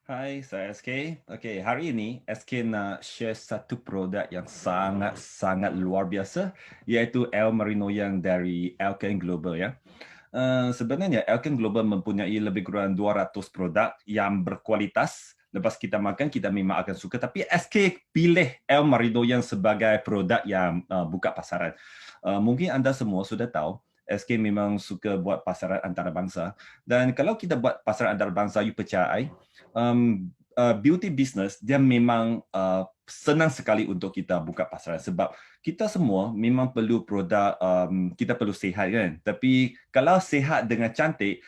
Hai, saya SK. Okey, hari ini SK nak share satu produk yang sangat-sangat luar biasa, iaitu El Merino yang dari Elken Global ya. Sebenarnya Elken Global mempunyai lebih kurang 200 produk yang berkualitas. Lepas kita makan, kita memang akan suka. Tapi SK pilih El Merino yang sebagai produk yang buka pasaran. Mungkin anda semua sudah tahu, SK memang suka buat pasaran antarabangsa. Dan kalau kita buat pasaran antarabangsa, you percaya, beauty business dia memang senang sekali untuk kita buka pasaran sebab kita semua memang perlu produk, kita perlu sihat kan. Tapi kalau sihat dengan cantik,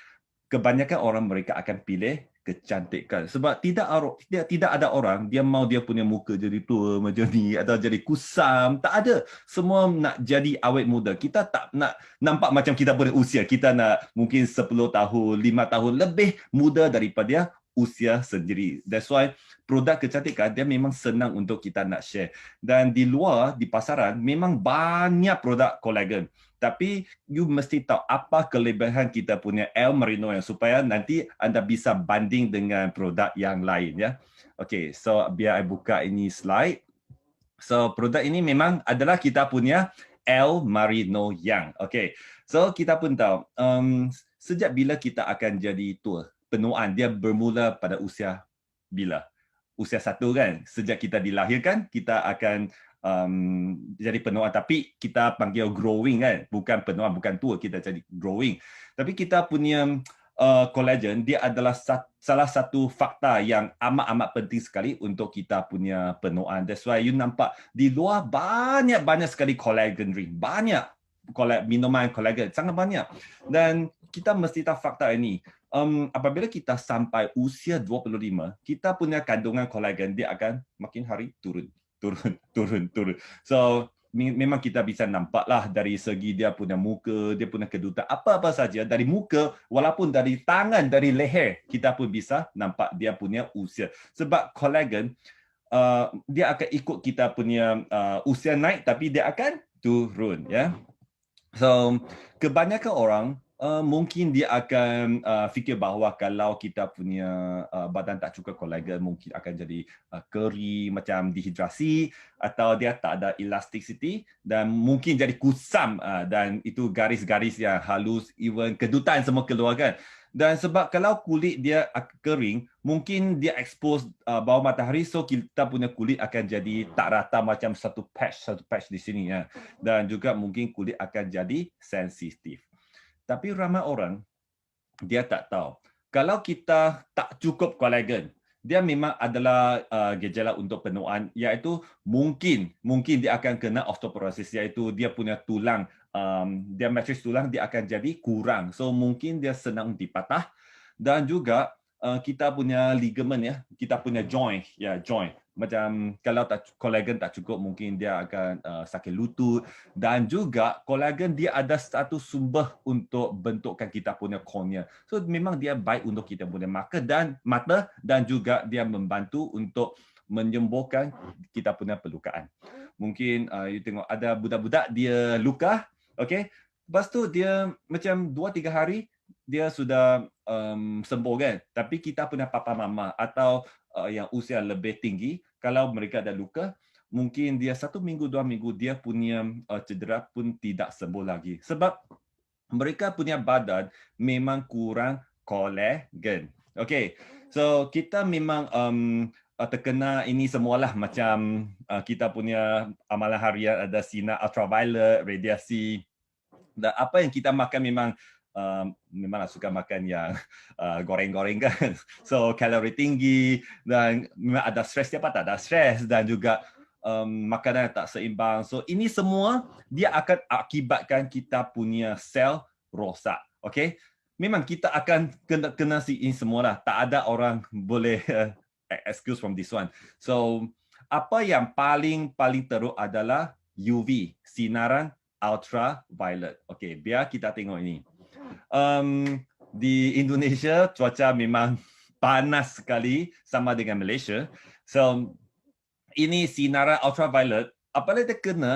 kebanyakan orang mereka akan pilih kecantikan sebab tidak ada orang dia mau dia punya muka jadi tua macam ni atau jadi kusam, tak ada. Semua nak jadi awet muda. Kita tak nak nampak macam kita berusia. Kita nak mungkin 10 tahun, 5 tahun lebih muda daripada usia sendiri. That's why produk kecantikan dia memang senang untuk kita nak share. Dan di luar, di pasaran, memang banyak produk kolagen. Tapi you mesti tahu apa kelebihan kita punya El Merino yang supaya nanti anda bisa banding dengan produk yang lain ya. Okay, so biar I buka ini slide. So produk ini memang adalah kita punya El Merino yang. Okay, so kita pun tahu sejak bila kita akan jadi tua, penuaan dia bermula pada usia bila? Usia 1 kan? Sejak kita dilahirkan, kita akan jadi penuaan. Tapi kita panggil growing kan? Bukan penuaan, bukan tua, kita jadi growing. Tapi kita punya collagen, dia adalah salah satu fakta yang amat-amat penting sekali untuk kita punya penuaan. That's why you nampak di luar banyak-banyak sekali collagen drink. Banyak minuman collagen, sangat banyak. Dan kita mesti tahu fakta ini. Apabila kita sampai usia 25, kita punya kandungan kolagen dia akan makin hari turun. So memang kita bisa nampaklah dari segi dia punya muka, dia punya kedutan, apa-apa saja dari muka, walaupun dari tangan, dari leher, kita pun bisa nampak dia punya usia. Sebab kolagen dia akan ikut kita punya usia naik, tapi dia akan turun ya. So, kebanyakan orang mungkin dia akan fikir bahawa kalau kita punya badan tak cukup kolagen, mungkin akan jadi kering, macam dehidrasi, atau dia tak ada elasticity dan mungkin jadi kusam dan itu garis-garis yang halus, even kedutan semua keluar kan. Dan sebab kalau kulit dia kering, mungkin dia expose bawah matahari, so kita punya kulit akan jadi tak rata macam satu patch di sini ya. Dan juga mungkin kulit akan jadi sensitif. Tapi ramai orang dia tak tahu. Kalau kita tak cukup kolagen, dia memang adalah gejala untuk penuaan, iaitu mungkin dia akan kena osteoporosis, iaitu dia punya tulang, dia matris tulang dia akan jadi kurang. So mungkin dia senang dipatah dan juga kita punya ligament ya, kita punya joint ya, joint. Macam kalau kolagen tak cukup, mungkin dia akan sakit lutut. Dan juga kolagen dia ada satu sumber untuk bentukkan kita punya kornea. So memang dia baik untuk kita punya mata dan juga dia membantu untuk menyembuhkan kita punya perlukaan. Mungkin you tengok ada budak-budak dia luka, okey. Lepas tu dia macam 2-3 hari dia sudah sembuh kan. Tapi kita punya papa mama atau yang usia lebih tinggi, kalau mereka ada luka, mungkin dia 1 minggu, 2 minggu, dia punya cedera pun tidak sembuh lagi. Sebab mereka punya badan memang kurang kolagen. Okay, so kita memang terkena ini semualah macam kita punya amalan harian ada sinar ultraviolet, radiasi. Dan apa yang kita makan memang suka makan yang goreng-goreng kan. So kalori tinggi dan memang ada stres, siapa tak ada stres, dan juga makanan yang tak seimbang. So ini semua dia akan akibatkan kita punya sel rosak. Okay? Memang kita akan kena ini semua lah. Tak ada orang boleh excuse from this one. So apa yang paling teruk adalah UV, sinaran ultraviolet. Okay, biar kita tengok ini. Di Indonesia cuaca memang panas sekali sama dengan Malaysia. So ini sinaran ultraviolet, apabila dia kena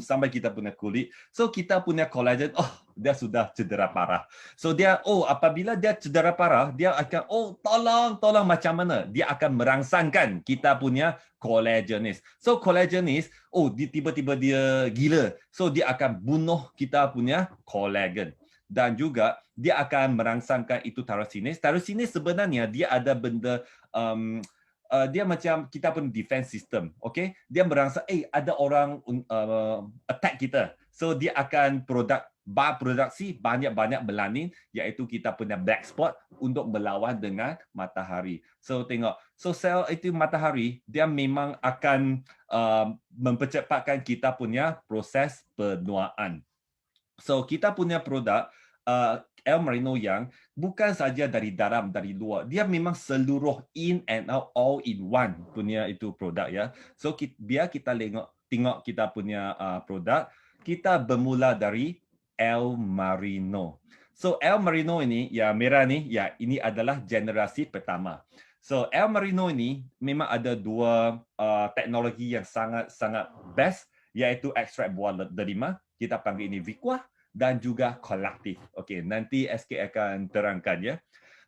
sampai kita punya kulit, so kita punya collagen dia sudah cedera parah. So dia, apabila dia cedera parah, dia akan, tolong macam mana? Dia akan merangsangkan kita punya collagenase. So collagenase, tiba-tiba dia gila. So dia akan bunuh kita punya collagen. Dan juga dia akan merangsangkan itu tyrosinase. Tyrosinase sebenarnya dia ada benda dia macam kita pun defense system, okay? Dia merangsang, ada orang attack kita. So dia akan produksi banyak-banyak melanin, iaitu kita punya black spot untuk melawan dengan matahari. So tengok, so sel itu matahari, dia memang akan mempercepatkan kita punya proses penuaan. So kita punya produk L-Marino yang bukan saja dari dalam, dari luar. Dia memang seluruh in and out, all in one punya itu produk ya. So biar kita tengok kita punya produk, kita bermula dari L-Marino. So L-Marino ini, ya merah ni, ya ini adalah generasi pertama. So L-Marino ini memang ada dua teknologi yang sangat-sangat best, iaitu ekstrak buah delima, kita panggil ini Viqua, dan juga kolektif. Okey, nanti SK akan terangkan ya.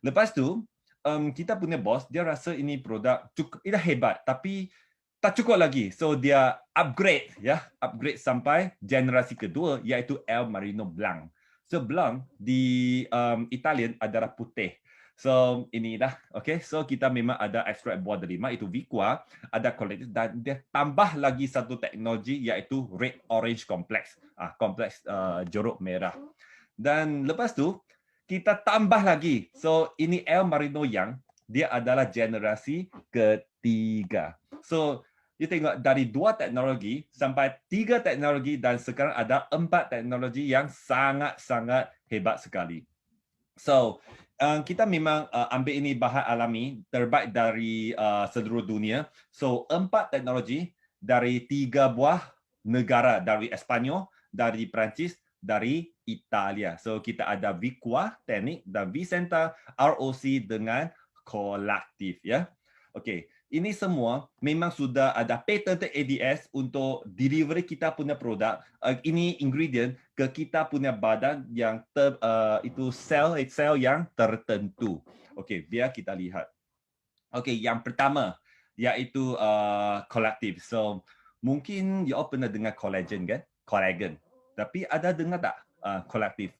Lepas tu, kita punya bos, dia rasa ini produk cukup, ini hebat, tapi tak cukup lagi. So dia upgrade sampai generasi kedua, iaitu L-Marino Blanc. So Blanc di Italian adalah putih. So inilah, okay. So kita memang ada ekstrak buah delima, itu Viqua, ada kolektif, dan dia tambah lagi satu teknologi iaitu red orange complex, kompleks jeruk merah. Dan lepas tu kita tambah lagi. So ini L-Marino yang dia adalah generasi ketiga. So you tengok dari 2 teknologi sampai 3 teknologi, dan sekarang ada 4 teknologi yang sangat-sangat hebat sekali. So kita memang ambil ini bahan alami terbaik dari seluruh dunia. So 4 teknologi dari 3 buah negara, dari Espanyol, dari Perancis, dari Italia. So kita ada Viqua teknik dan Vicenta ROC dengan kolektif ya. Okey, ini semua memang sudah ada patent ADS untuk delivery kita punya produk. Ini ingredient ke kita punya badan yang itu sel yang tertentu. Okey, biar kita lihat. Okey, yang pertama iaitu kolektif. So mungkin you all pernah dengar collagen kan? Collagen. Tapi ada dengar tak kolektif?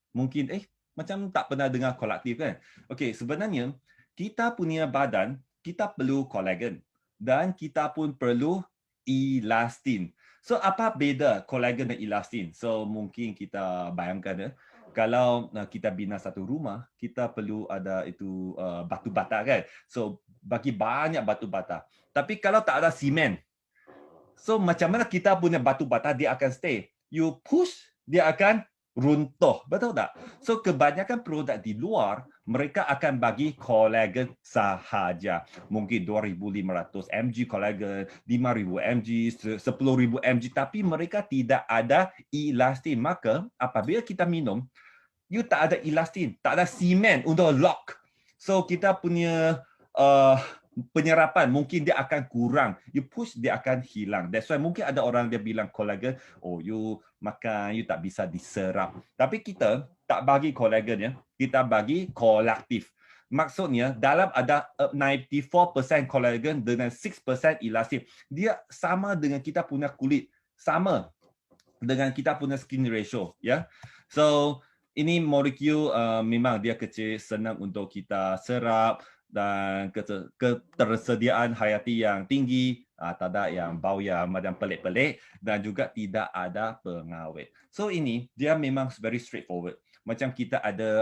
Mungkin macam tak pernah dengar kolektif kan? Okey, sebenarnya kita punya badan, kita perlu kolagen dan kita pun perlu elastin. So apa beza kolagen dan elastin? So mungkin kita bayangkan kalau kita bina satu rumah, kita perlu ada itu batu bata kan. So bagi banyak batu bata. Tapi kalau tak ada simen, so macam mana kita punya batu bata dia akan stay? You push, dia akan runtuh, betul tak? So kebanyakan produk di luar, mereka akan bagi kolagen sahaja. Mungkin 2,500 mg kolagen, 5,000 mg, 10,000 mg, tapi mereka tidak ada elastin. Maka apabila kita minum, you tak ada elastin, tak ada simen untuk lock. So kita punya penyerapan mungkin dia akan kurang. You push, dia akan hilang. That's why mungkin ada orang dia bilang kolagen, you makan, you tak bisa diserap. Tapi kita tak bagi kolagen ya, kita bagi kolektif. Maksudnya dalam ada 94% kolagen dengan 6% elastin. Dia sama dengan kita punya kulit, sama dengan kita punya skin ratio ya. So ini molekul memang dia kecil, senang untuk kita serap, dan ketersediaan hayati yang tinggi, tak ada yang bau yang macam pelik-pelik, dan juga tidak ada pengawet. So ini dia memang very straightforward. Macam kita ada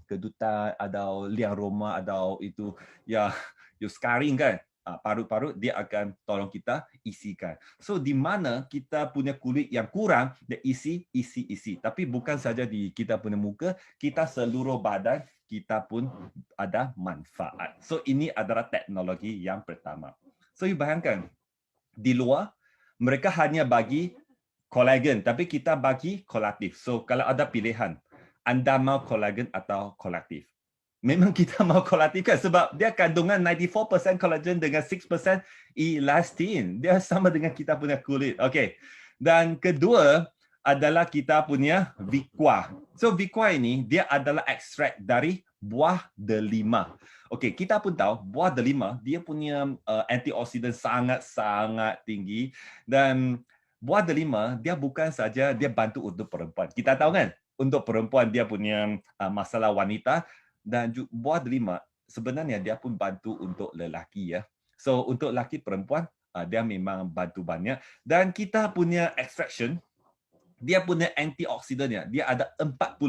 kedutan, ada liang rumah, ada itu ya scarring kan, paru-paru dia akan tolong kita isikan. So di mana kita punya kulit yang kurang, dia isi. Tapi bukan saja di kita punya muka, kita seluruh badan kita pun ada manfaat. So ini adalah teknologi yang pertama. So you bayangkan, di luar mereka hanya bagi kolagen, tapi kita bagi kolektif. So kalau ada pilihan, anda mau kolagen atau kolektif? Memang kita mau kolektif kan, sebab dia kandungan 94% kolagen dengan 6% elastin. Dia sama dengan kita punya kulit. Okey. Dan kedua, adalah kita punya vikwa. So vikwa ini dia adalah ekstrak dari buah delima. Okey, kita pun tahu buah delima dia punya antioksidan sangat-sangat tinggi dan buah delima dia bukan saja dia bantu untuk perempuan. Kita tahu kan, untuk perempuan dia punya masalah wanita dan buah delima sebenarnya dia pun bantu untuk lelaki ya. So untuk lelaki perempuan dia memang bantu banyak dan kita punya extraction dia punya antioksidannya dia ada 40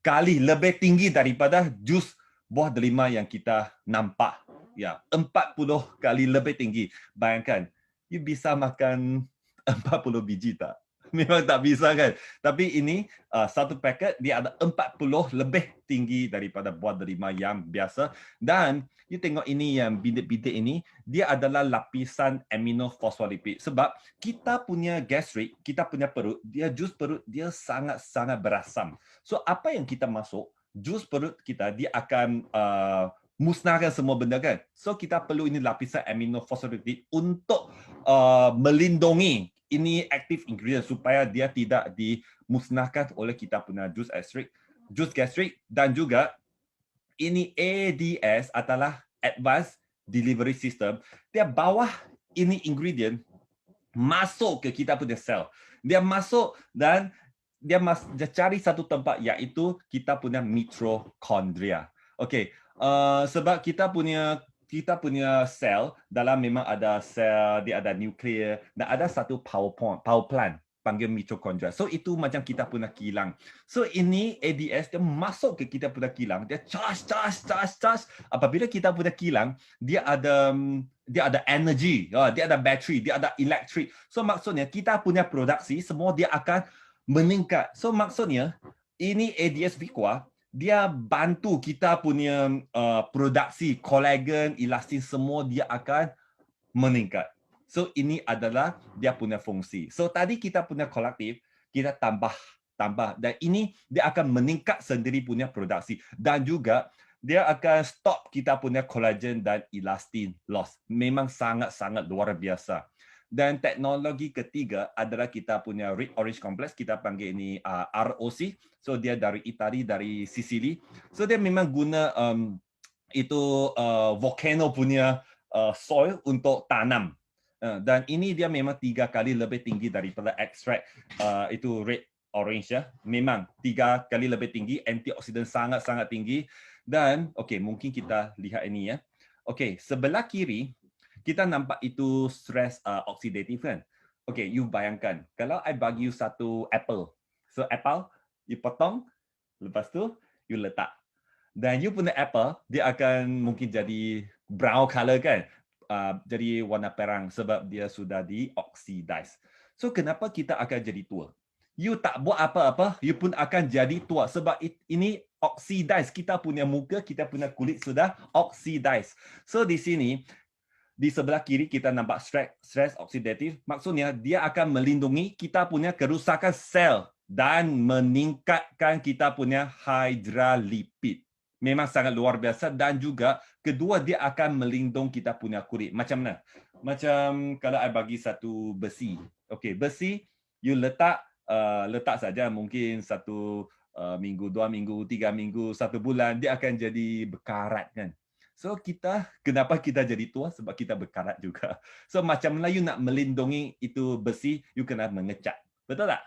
kali lebih tinggi daripada jus buah delima yang kita nampak. Ya, 40 kali lebih tinggi. Bayangkan, you bisa makan 40 biji tak? Memang tak bisa kan? Tapi ini satu paket dia ada 40 lebih tinggi daripada buah delima yang biasa dan you tengok ini yang bintik-bintik ini dia adalah lapisan aminofosfolipid sebab kita punya gastric, kita punya perut, dia jus perut dia sangat-sangat berasam. So apa yang kita masuk, jus perut kita dia akan musnahkan semua benda kan. So kita perlu ini lapisan aminofosfolipid untuk melindungi ini active ingredient supaya dia tidak dimusnahkan oleh kita punya jus gastrik dan juga ini ADS adalah Advanced Delivery System. Dia bawah ini ingredient masuk ke kita punya sel. Dia masuk dan dia cari satu tempat iaitu kita punya mitokondria. Okey, sebab kita punya sel dalam memang ada sel, dia ada nukleus dan ada satu power plant panggil mitokondria. So itu macam kita punya kilang. So ini ADS dia masuk ke kita punya kilang, dia charge. Apabila kita punya kilang, dia ada energy, dia ada bateri, dia ada elektrik. So maksudnya kita punya produksi semua dia akan meningkat. So maksudnya ini ADS Vikwa dia bantu kita punya produksi kolagen, elastin semua dia akan meningkat. So ini adalah dia punya fungsi. So tadi kita punya kolektif, kita tambah dan ini dia akan meningkat sendiri punya produksi dan juga dia akan stop kita punya kolagen dan elastin loss. Memang sangat-sangat luar biasa. Dan teknologi ketiga adalah kita punya Red Orange Complex, kita panggil ini ROC. So dia dari Itali, dari Sicily. So dia memang guna volcano punya soil untuk tanam. Dan ini dia memang 3 kali lebih tinggi daripada ekstrak itu red orange ya. Memang 3 kali lebih tinggi, antioksidan sangat-sangat tinggi. Dan okey, mungkin kita lihat ini ya. Okey, sebelah kiri kita nampak itu stress oxidatif kan. Okey, you bayangkan kalau I bagi you satu apple. So apple you potong, lepas tu you letak. Dan you punya apple dia akan mungkin jadi brown color kan. Jadi warna perang sebab dia sudah dioxidize. So kenapa kita akan jadi tua? You tak buat apa-apa, you pun akan jadi tua sebab ini oxidize. Kita punya muka, kita punya kulit sudah oxidize. So di sini di sebelah kiri kita nampak stress oxidatif. Maksudnya dia akan melindungi kita punya kerusakan sel dan meningkatkan kita punya hydralipid. Memang sangat luar biasa dan juga kedua dia akan melindungi kita punya kulit. Macam mana? Macam kalau I bagi satu besi. Okey, besi you letak saja mungkin 1 minggu, 2 minggu, 3 minggu, 1 bulan dia akan jadi berkarat kan. So kenapa kita jadi tua? Sebab kita berkarat juga. So macam mana you nak melindungi itu besi, you kena mengecat. Betul tak?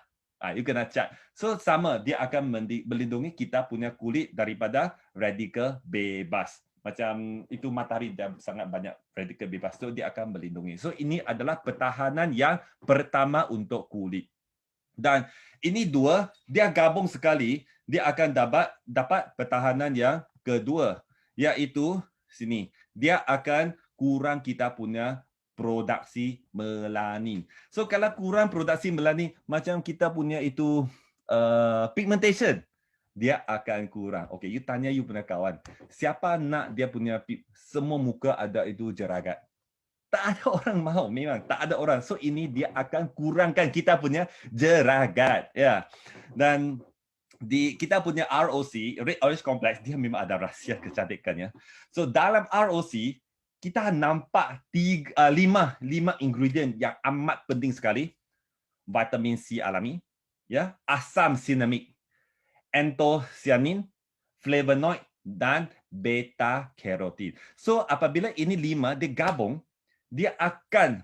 You kena cat. So sama, dia akan melindungi kita punya kulit daripada radikal bebas. Macam itu matahari dia sangat banyak radikal bebas. So dia akan melindungi. So ini adalah pertahanan yang pertama untuk kulit. Dan ini dua, dia gabung sekali, dia akan dapat pertahanan yang kedua. Iaitu sini, dia akan kurang kita punya produksi melanin. So kalau kurang produksi melanin, macam kita punya itu pigmentation, dia akan kurang. Okay, you tanya you punya kawan, siapa nak dia punya semua muka ada itu jeragat? Tak ada orang mahu, memang tak ada orang. So ini dia akan kurangkan kita punya jeragat. Ya. Dan kita punya ROC, Red Orange Complex, dia memang ada rahsia kecantikannya. So dalam ROC, kita nampak 5 ingredient yang amat penting sekali. Vitamin C alami, ya, asam sinamik, anthocyanin, flavonoid dan beta carotene. So apabila ini 5 digabung, dia akan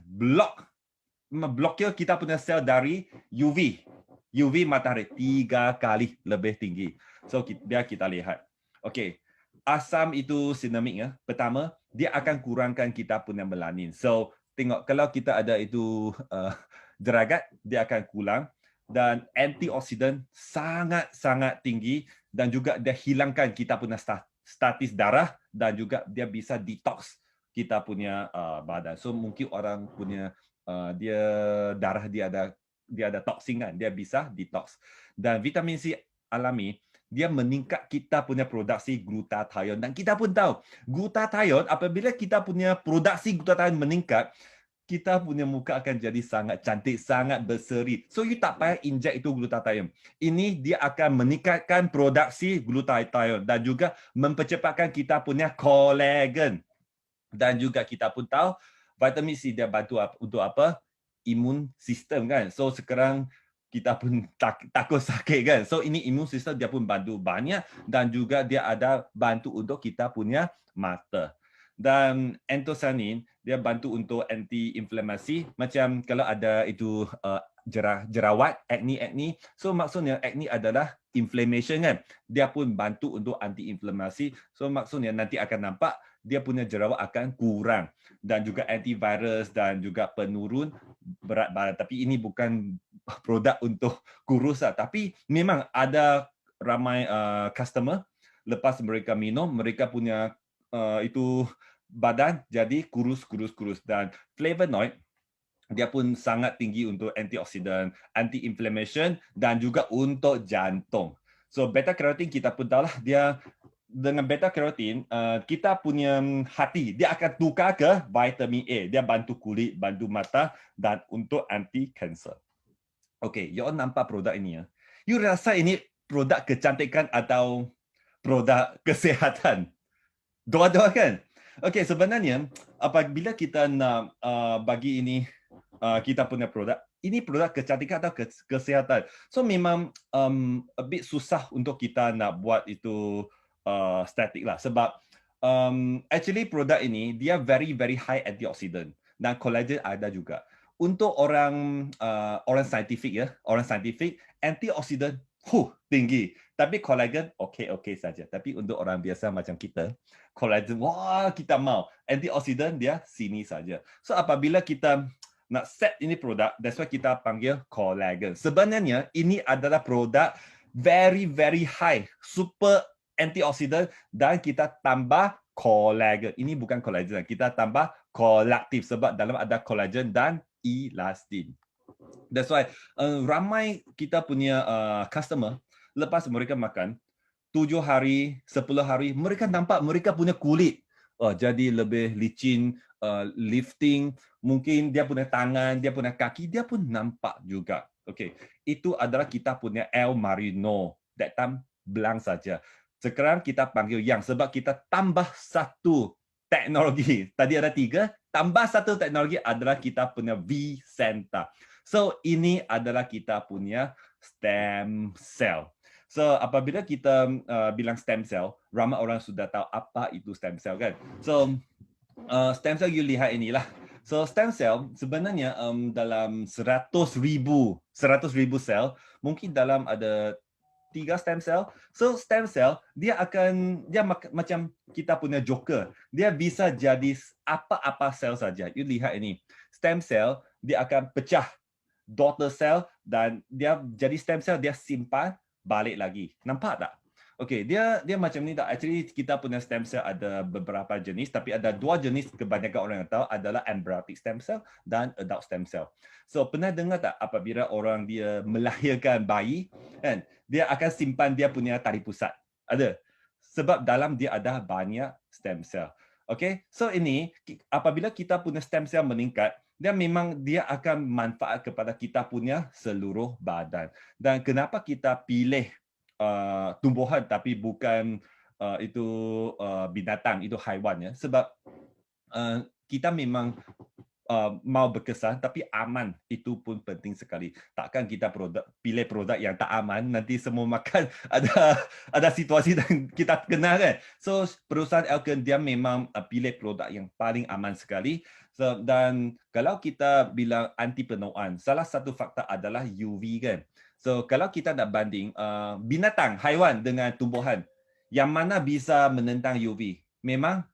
blokir kita punya sel dari UV matahari 3 kali lebih tinggi. So biar kita lihat. Okey. Asam itu sinamik ya. Pertama, dia akan kurangkan kita punya melanin. So tengok kalau kita ada itu jeragat, dia akan kurang, dan antioksidan sangat-sangat tinggi, dan juga dia hilangkan kita punya statis darah, dan juga dia bisa detox kita punya badan. So mungkin orang punya dia darah dia ada toksin kan, dia bisa detox. Dan vitamin C alami dia meningkat kita punya produksi glutathione, dan kita pun tahu glutathione, apabila kita punya produksi glutathione meningkat, kita punya muka akan jadi sangat cantik, sangat berseri. So you tak payah injek itu glutathione. Ini dia akan meningkatkan produksi glutathione dan juga mempercepatkan kita punya kolagen. Dan juga kita pun tahu vitamin C dia bantu untuk apa? Imun sistem kan. So sekarang kita pun takut sakit kan. So ini imun sistem dia pun bantu banyak, dan juga dia ada bantu untuk kita punya mata. Dan anthocyanin dia bantu untuk anti-inflamasi, macam kalau ada itu jerawat, acne. So maksudnya acne adalah inflammation kan. Dia pun bantu untuk anti-inflamasi. So maksudnya nanti akan nampak dia punya jerawat akan kurang, dan juga antivirus dan juga penurun berat badan. Tapi ini bukan produk untuk kurus lah. Tapi memang ada ramai customer lepas mereka minum, mereka punya itu badan jadi kurus. Dan flavonoid dia pun sangat tinggi untuk antioksidan, anti-inflammation, dan juga untuk jantung. So beta carotene kita pun tahu lah, dia dengan beta carotene kita punya hati dia akan tukar ke vitamin A. Dia bantu kulit, bantu mata, dan untuk anti kanser. Okey, you all nampak produk ini ya. You rasa ini produk kecantikan atau produk kesihatan? Dua-dua kan? Okey, sebenarnya apabila kita nak bagi ini kita punya produk, ini produk kecantikan atau kesihatan. So memang a bit susah untuk kita nak buat itu static lah, sebab actually produk ini dia very high antioxidant, dan collagen ada juga. Untuk orang orang saintifik antioksidan tinggi, tapi collagen okey saja. Tapi untuk orang biasa macam kita, collagen wah kita mau, antioksidan dia sini saja. So apabila kita nak set ini produk, that's why kita panggil collagen. Sebenarnya ini adalah produk very high, super antioksidan, dan kita tambah collagen. Ini bukan collagen, kita tambah kolaktif sebab dalam ada collagen dan elastin. That's why ramai kita punya customer lepas mereka makan 7 hari, 10 hari, mereka nampak mereka punya kulit jadi lebih licin, lifting, mungkin dia punya tangan, dia punya kaki, dia pun nampak juga. Okay, itu adalah kita punya El Marino. That time belang saja. Sekarang kita panggil yang, sebab kita tambah satu teknologi. Tadi ada 3, tambah satu teknologi adalah kita punya V-Centa. So ini adalah kita punya stem cell. So apabila kita bilang stem cell, ramai orang sudah tahu apa itu stem cell kan. So stem cell you lihat inilah. So stem cell sebenarnya dalam 100,000 sel, mungkin dalam ada 3 stem cell. So stem cell dia macam kita punya joker. Dia bisa jadi apa-apa sel saja. You lihat ini. Stem cell dia akan pecah daughter cell, dan dia jadi stem cell, dia simpan balik lagi. Nampak tak? Okey, dia macam ni tak. Actually kita punya stem cell ada beberapa jenis, tapi ada 2 jenis kebanyakan orang yang tahu adalah embryonic stem cell dan adult stem cell. So pernah dengar tak apabila orang dia melahirkan bayi kan, dia akan simpan dia punya tali pusat? Ada. Sebab dalam dia ada banyak stem cell. Okey, so ini apabila kita punya stem cell meningkat, dia akan manfaat kepada kita punya seluruh badan. Dan kenapa kita pilih tumbuhan tapi bukan itu binatang, itu haiwan ya? Sebab kita memang mau berkesan tapi aman, itu pun penting sekali. Takkan kita pilih produk yang tak aman, nanti semua makan ada situasi dan kita kena kan. So perusahaan Elkon dia memang pilih produk yang paling aman sekali. So, dan kalau kita bilang anti penuaan, salah satu faktor adalah UV kan. So kalau kita nak banding binatang, haiwan dengan tumbuhan, yang mana bisa menentang UV? Memang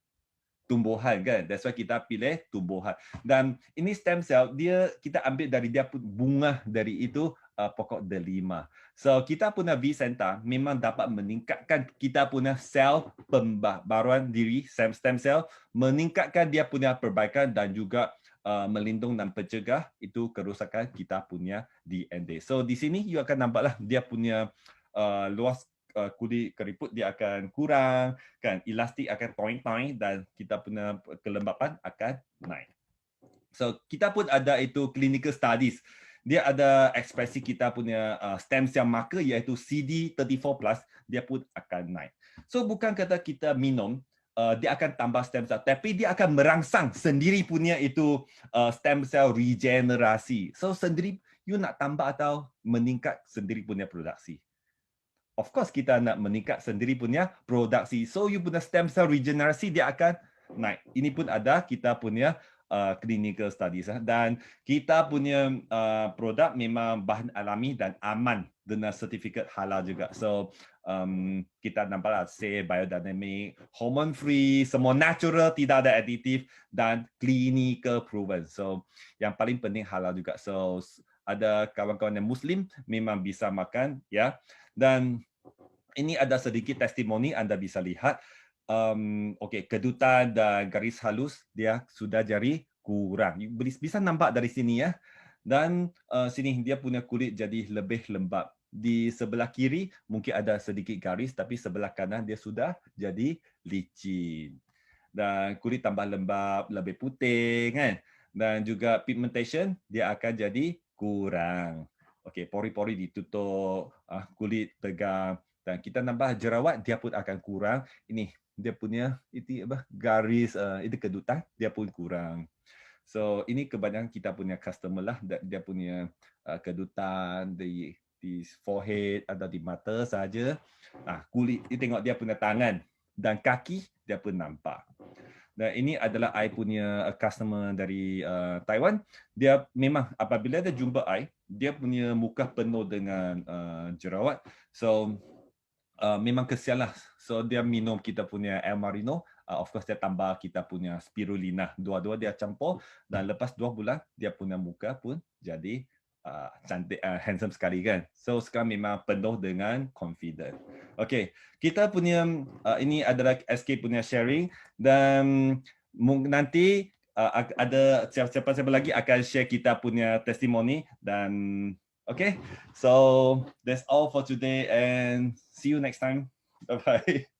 tumbuhan kan. That's why kita pilih tumbuhan. Dan ini stem cell, kita ambil dari dia bunga dari itu pokok delima. So kita punya V-Center memang dapat meningkatkan kita punya sel pembaruan diri, stem cell, meningkatkan dia punya perbaikan dan juga melindung dan pencegah itu kerusakan kita punya DNA. So di sini you akan nampaklah dia punya luas kulit keriput dia akan kurang, kan, elastik akan toing-toing dan kita punya kelembapan akan naik. So kita pun ada itu clinical studies. Dia ada ekspresi kita punya stem cell marker iaitu CD34+, dia pun akan naik. So bukan kata kita minum dia akan tambah stem cell, tapi dia akan merangsang sendiri punya itu stem cell regenerasi. So sendiri you nak tambah atau meningkat sendiri punya produksi. Of course kita nak meningkat sendiri punya produksi. So you punya stem cell regenerasi dia akan naik. Ini pun ada kita punya clinical studies. Dan kita punya produk memang bahan alami dan aman dengan sertifikat halal juga. So kita nampaklah say biodynamic, hormone free, semua natural, tidak ada aditif dan clinical proven. So yang paling penting halal juga. So ada kawan-kawan yang Muslim memang bisa makan ya. Dan ini ada sedikit testimoni Anda bisa lihat. Okey, kedutan dan garis halus dia sudah jadi kurang. Bisa nampak dari sini ya. Dan sini dia punya kulit jadi lebih lembab. Di sebelah kiri mungkin ada sedikit garis tapi sebelah kanan dia sudah jadi licin. Dan kulit tambah lembab, lebih putih kan. Dan juga pigmentation dia akan jadi kurang. Okey, pori-pori ditutup, kulit tegang dan kita nambah jerawat dia pun akan kurang. Ini dia punya itu apa garis itu kedutan dia pun kurang. So ini kebanyakan kita punya customer lah, dia punya kedutan di forehead atau di mata saja. Kulit you tengok dia punya tangan dan kaki dia pun nampak. Dan ini adalah I punya customer dari Taiwan. Dia memang apabila dia jumpa I, dia punya muka penuh dengan jerawat. So memang kesian lah. So dia minum kita punya El Marino. Of course dia tambah kita punya spirulina. Dua-dua dia campur dan lepas 2 bulan dia punya muka pun jadi cantik, handsome sekali kan. So sekarang memang penuh dengan confident. Okay, kita punya ini adalah SK punya sharing dan nanti ada siapa lagi akan share kita punya testimoni dan okay. So that's all for today and see you next time. Bye bye.